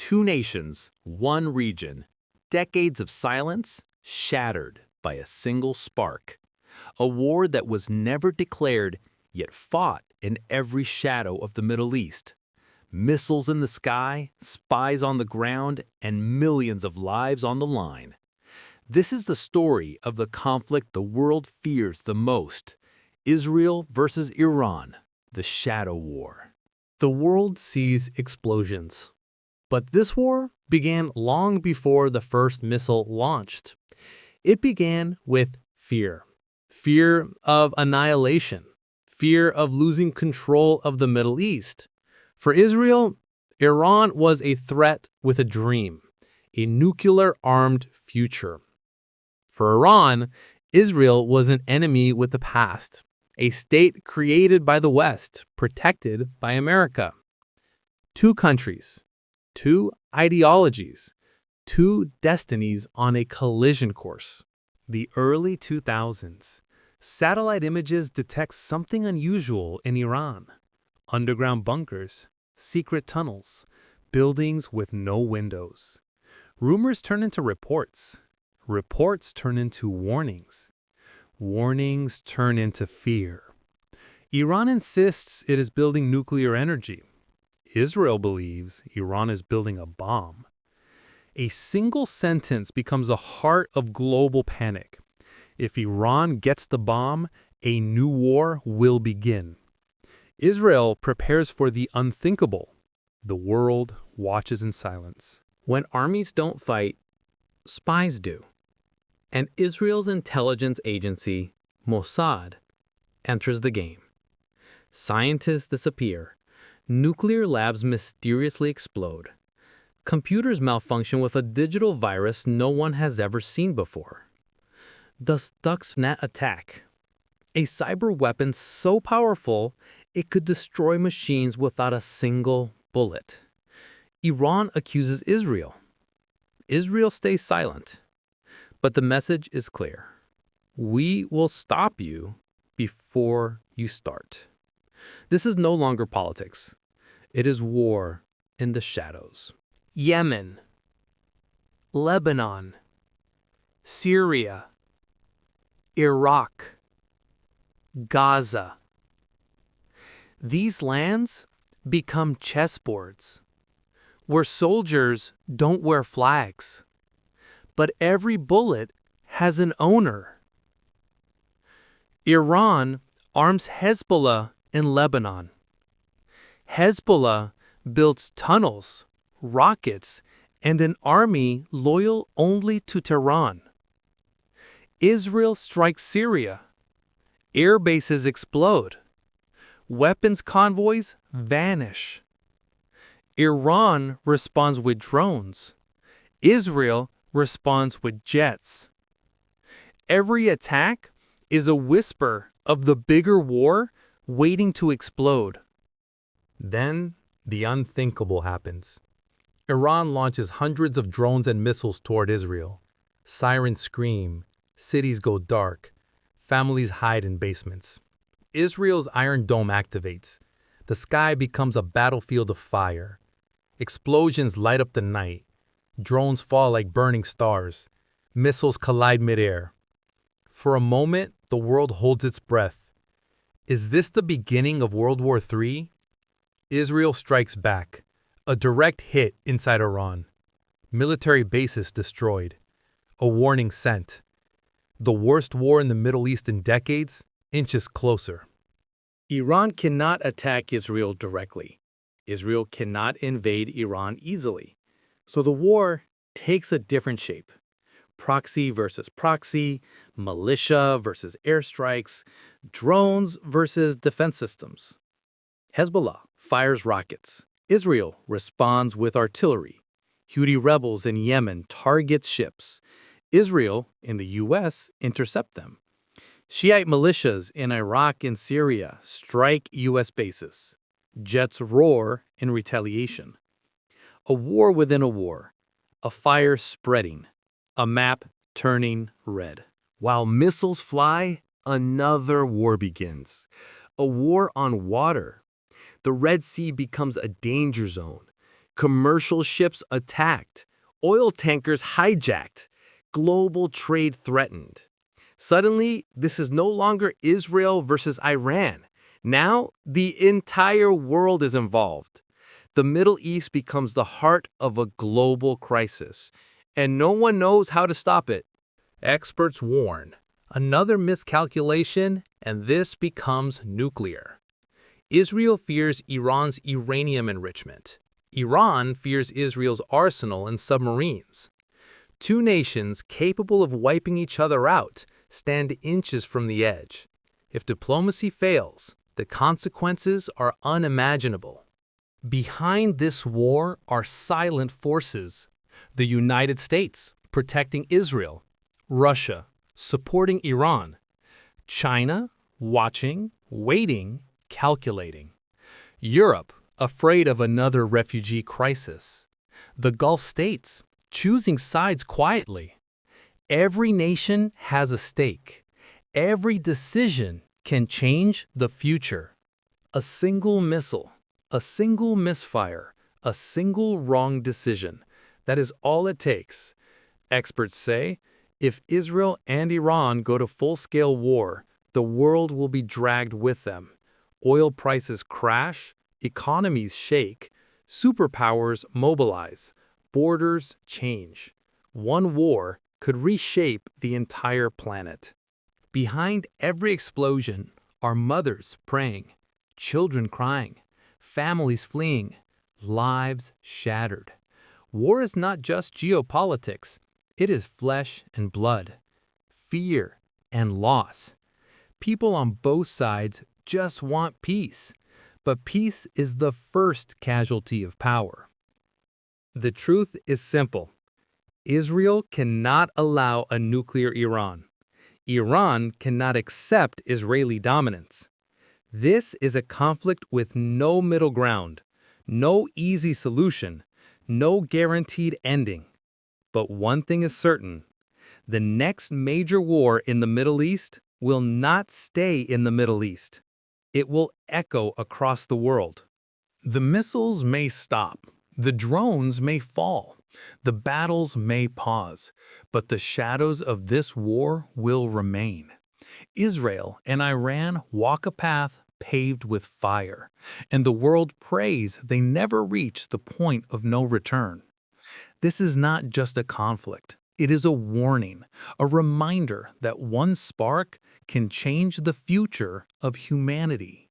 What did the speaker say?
Two nations, one region. Decades of silence shattered by a single spark. A war that was never declared, yet fought in every shadow of the Middle East. Missiles in the sky, spies on the ground, and millions of lives on the line. This is the story of the conflict the world fears the most. Israel versus Iran, the shadow war. The world sees explosions. But this war began long before the first missile launched. It began with fear. Fear of annihilation. Fear of losing control of the Middle East. For Israel, Iran was a threat with a dream, a nuclear-armed future. For Iran, Israel was an enemy with the past, a state created by the West, protected by America. Two countries, two ideologies, two destinies on a collision course. The early 2000s. Satellite images detect something unusual in Iran. Underground bunkers, secret tunnels, buildings with no windows. Rumors turn into reports. Reports turn into warnings. Warnings turn into fear. Iran insists it is building nuclear energy. Israel believes Iran is building a bomb. A single sentence becomes the heart of global panic. If Iran gets the bomb, a new war will begin. Israel prepares for the unthinkable. The world watches in silence. When armies don't fight, spies do. And Israel's intelligence agency, Mossad, enters the game. Scientists disappear. Nuclear labs mysteriously explode. Computers malfunction with a digital virus no one has ever seen before. The Stuxnet attack. A cyber weapon so powerful it could destroy machines without a single bullet. Iran accuses Israel. Israel stays silent. But the message is clear. We will stop you before you start. This is no longer politics. It is war in the shadows. Yemen, Lebanon, Syria, Iraq, Gaza. These lands become chessboards, where soldiers don't wear flags, but every bullet has an owner. Iran arms Hezbollah in Lebanon. Hezbollah builds tunnels, rockets, and an army loyal only to Tehran. Israel strikes Syria. Air bases explode. Weapons convoys vanish. Iran responds with drones. Israel responds with jets. Every attack is a whisper of the bigger war waiting to explode. Then the unthinkable happens. Iran launches hundreds of drones and missiles toward Israel. Sirens scream, cities go dark, families hide in basements. Israel's Iron Dome activates. The sky becomes a battlefield of fire. Explosions light up the night. Drones fall like burning stars. Missiles collide midair. For a moment, the world holds its breath. Is this the beginning of World War III? Israel strikes back. A direct hit inside Iran. Military bases destroyed. A warning sent. The worst war in the Middle East in decades inches closer. Iran cannot attack Israel directly. Israel cannot invade Iran easily. So the war takes a different shape. Proxy versus proxy, militia versus airstrikes, drones versus defense systems. Hezbollah fires rockets. Israel responds with artillery. Houthi rebels in Yemen target ships. Israel and the U.S. intercept them. Shiite militias in Iraq and Syria strike U.S. bases. Jets roar in retaliation. A war within a war. A fire spreading. A map turning red. While missiles fly, another war begins. A war on water. The Red Sea becomes a danger zone. Commercial ships attacked, oil tankers hijacked, global trade threatened. Suddenly, this is no longer Israel versus Iran. Now, the entire world is involved. The Middle East becomes the heart of a global crisis, and no one knows how to stop it. Experts warn. Another miscalculation, and this becomes nuclear. Israel fears Iran's uranium enrichment. Iran fears Israel's arsenal and submarines. Two nations capable of wiping each other out stand inches from the edge. If diplomacy fails, the consequences are unimaginable. Behind this war are silent forces. The United States protecting Israel, Russia supporting Iran, China watching, waiting, calculating, Europe afraid of another refugee crisis, the Gulf states choosing sides quietly. Every nation has a stake. Every decision can change the future. A single missile, a single misfire, a single wrong decision. That is all it takes. Experts say, if Israel and Iran go to full-scale war, the world will be dragged with them. Oil prices crash, economies shake, superpowers mobilize, borders change. One war could reshape the entire planet. Behind every explosion are mothers praying, children crying, families fleeing, lives shattered. War is not just geopolitics. It is flesh and blood, fear and loss. People on both sides just want peace, but peace is the first casualty of power. The truth is simple. Israel cannot allow a nuclear Iran. Iran cannot accept Israeli dominance. This is a conflict with no middle ground, no easy solution, no guaranteed ending. But one thing is certain, the next major war in the Middle East will not stay in the Middle East. It will echo across the world. The missiles may stop, the drones may fall, the battles may pause, but the shadows of this war will remain. Israel and Iran walk a path paved with fire, and the world prays they never reach the point of no return. This is not just a conflict. It is a warning, a reminder that one spark can change the future of humanity.